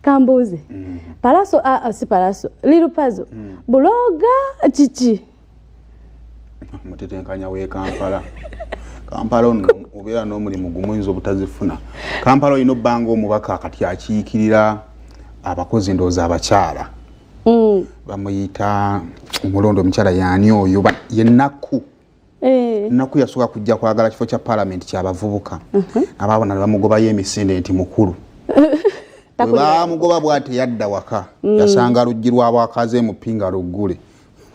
Kambuze. Palaso si palaso. Little puzzle. Buloga chichi. Mutetenkanya we Kampala. Kampala ono obeera n'omulimu gumuyinza obutazifuna. Kampala ino bango omubaka kati akiikirira abakozi ndooza abakyala. Bamuyita omulondo omukyala yaani oyo yennaku. Naku yasooka kujja kwagala kifo kya parliament ky'abavubuka. Abaabona bamugobayo emisinde nti mukulu. Bamugoba bw'ate yadda waka. Yasanga luggi lw'abakaze mu ppinga luggule.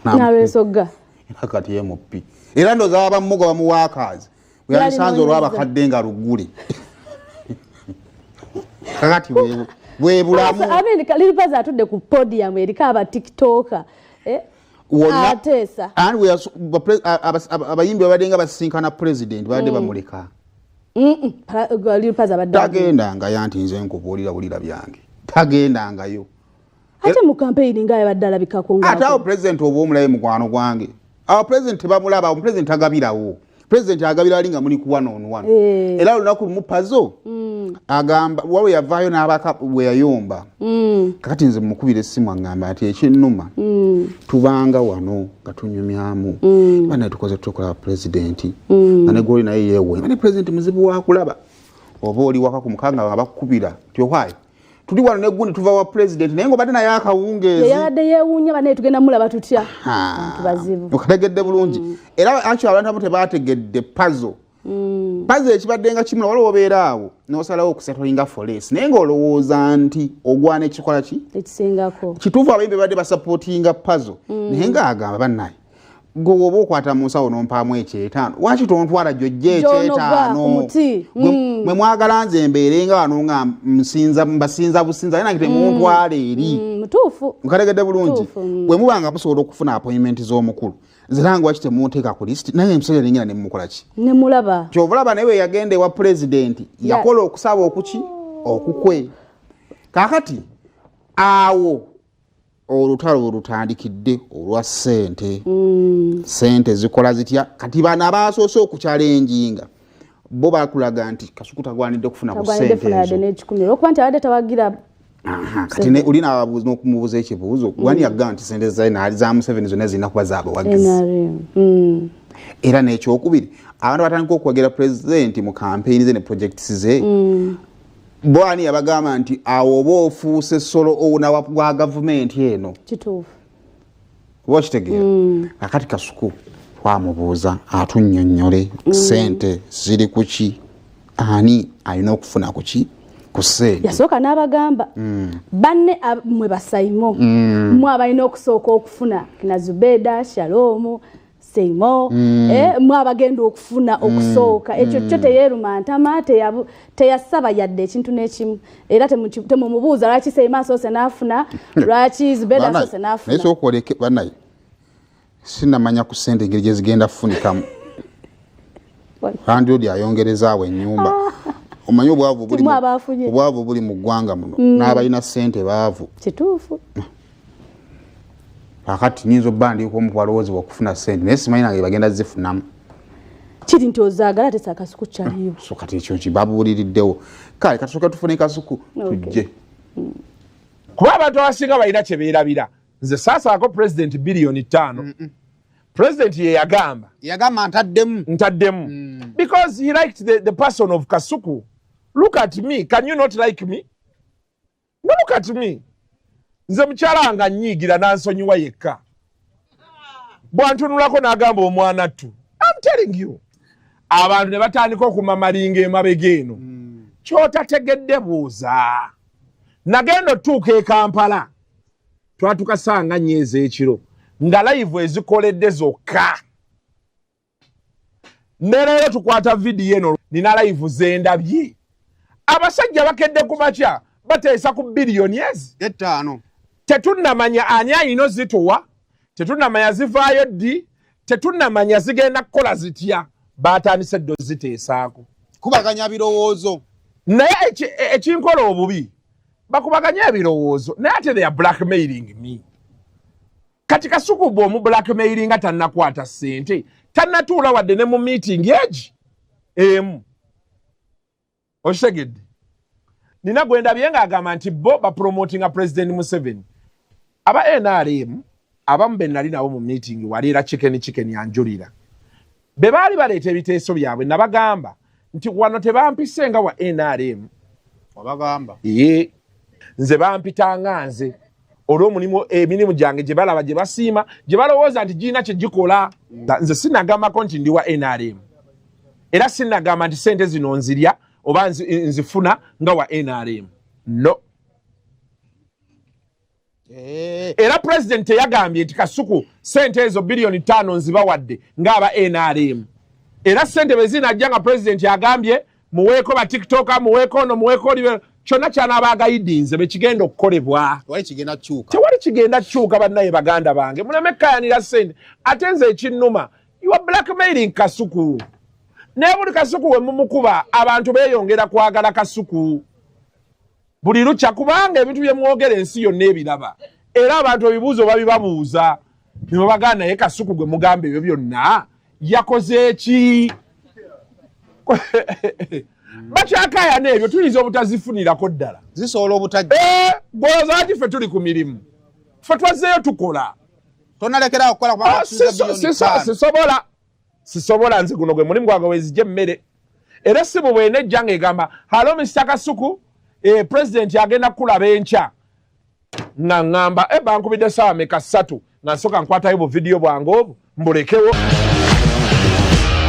N'abeesogga. Kati ye muppi. Era ndooza abamugoba mu waakazi. Yasanze olw'abakadde nga luggule. Kakati bwe bulamu. Little puzzle atudde ku podium eriko aba TikToker. Atesa. And we are abayimbi badenga basinkana president bade bamuleka. Little puzzle abadde. Tagenda nga yanti nze nkubuulira bulira byange. Tagenda ngayo. Ate mu campaign nga yabadde alabikako nga. Ate president obo omulaye mukwano gwange. Awo president bamulaba, president agabirawo. President agabira alinga muli ku one on one. Era lunaku mu puzzle. Agamba wawe yavayo n'abaka bwe yayomba. Kakati nze mukubira essimu angamba ati ekinnuma. Tubanga wano gatunyumyamu. Bana tukoze tukola president. Ane goli naye yewe. Ane president muzibu wa kulaba. Oba oli waka ku mukanga abakubira. Tyo why? Tuli wano ne gundi tuva wa president naye ngo badena yakawungezi. Yabadde yeewunya bane tugenda mulaba tutya. Tubazibu. Okategedde bulungi. Era actually abantu tebategedde puzzle. Puzzle ekibadde nga kimula waliwo obeera awo n'osalawo okusettlinga forest naye ng'olowooza nti ogwana ekikola ki ekisingako kituufu abayimbi badde basupportinga puzzle naye ng'agamba bannaye gwe oba okwata mu nsawo n'ompaamu ekyetaano waki tontwala gyojja ekyetaano mwe mwagala nze mbeere nga wano nga mbasinza businza naye nange temuntwala eri mutuufu mukategedde bulungi bwe mubanga musobola okufuna appointment z'omukulu ziranga waki temunteeka ku list naye emusajja nengina ne mukola ki ne mulaba kyovulaba naye yagenda ewa president yakola okusaba okuki okukwe kakati awo olutalo olutandikidde olwa ssente ssente zikola zitya kati bana abasoose okukyalenjinga bo bakulaga nti Kasuku tagwanidde kufuna ku ssente ezo okuba nti abadde tawagira kati ne ulina ababuuzi n'okumubuuza ekibuuzo wani yagamba nti ssente za Museveni zonna zirina kuba zaabawagizi era n'ekyokubiri abantu batandika okuwagira pulezidenti mu kampeyini ze ne projekiti ze bwani yabagamba nti awo oba ofuuse solo owuna wa gavumenti eno kituufu oba okitegeera akati Kasuku twamubuuza atunnyonnyole ssente ziri ku ki ani alina okufuna ku ki yasooka n'abagamba banne mwe basayimo mwe abalina okusooka okufuna kina Zubeda Shalom Seimo mwe abagenda okufuna okusooka ekyo kyo teyeeruma ntama teyasaba yadde ekintu n'ekimu era temumubuuza lwaki Seimo asoose n'afuna lwaki Zubeda asoose n'afuna naye sookoleke bannaye sinamanya ku ssente engeri gye zigenda kufunikamu kandi odi ayongerezaawo ennyumba omanyi obwavu buli mu ggwanga muno n'abalina ssente baavu kituufu akati nyinza obbandiika omupwalowozebwa okufuna ssente naye simanyi nange bagenda zifunamu kiri nti ozaagala tesa Kasuku kyaliwo so kati ekyo kibabuuliriddewo kale katusooke tufune Kasuku tujje kuba abantu abasinga balina kye beerabira nze saasaako pulezidenti biliyoni 5 pulezidenti ye yagamba ntaddemu because he liked the person of Kasuku. Look at me. Can you not like me? No, look at me. Nze mukyala nga nnyiigira n'ansonyiwa yekka. Bwantunulako n'agamba omwana ttu. I'm telling you. Abantu ne batandika okumamalinga emabega eno. Kyotategedde buuza. Nagenda otuuka e Kampala. Twatukasanga nnyezi ekiro. Nga live ezikoledde zokka. Ne leero tukwata vidiyo eno nina live zendabye. Abasajja bakedde ku makya bateesa ku biliyoni ezi 5 tetunnamanya ani ayino zituwa tetunnamanya zivaayo ddi tetunnamanya zigenda kukola zitya batandise ddo ziteesaako kubaganya birowoozo naye ekinkola obubi bakubaganya ebirowoozo naye ate they are blackmailing me kati Kasuku bw'omu blackmailinga tannakwata ssente tannatuula wadde ne mu meeting egi emu osegedde nina gwenda byenga agamba nti bo ba promoting a President Museveni aba NRM abamu be nali nabo mu meeting wali era chicken yanjulira be bali baleeta ebiteeso byabwe nabagamba nti wano tebampise nga wa NRM wabagamba nze bampitanga nze olw'omulimu emirimu gyange gye balaba gye basiima gye balowooza nti girina kye gikola nze sinagambako nti ndi wa NRM era sinagamba nti sente zino nzirya oba nzifuna nga wa NRM no era president yagambye nti Kasuku sente ezo bilioni 5 nzibawadde ng'aba NRM era sente bezinajja nga president yagambye muweeko ba TikTok muweeko no muweeko libe kyonna kyanaabagayidinze bekigenda okukolebwa tewali kigenda kyuka bannaye baganda bange muleme kkayanira sente ate nze ekinnuma you are blackmailing Kasuku ne buli Kasuku we mumukuba abantu beeyongera kwagala Kasuku buli lukya kubanga ebintu bye mwogera ensi yonna ebiraba era abantu ebibuuzo babibabuuza ne babagana naye Kasuku gwe mugamba ebyo byonna yakoze ki bakyakaya n'ebyo tuyinza obutazifunirako ddala zisobola obutajja bwozaki ffe tuli ku mirimu ffe twazzeeyo tukola tonalekerawo okukola sisobola nze guno gwe mulimu gwange wezijja emmere era simu bwenejja ng'egamba halo Mr. Kasuku president agenda kukulaba enkya nga ŋŋamba bankubidde saawa meka 3 nga nsooka nkwatayo bu vidiyo bwange obwo mbulekewo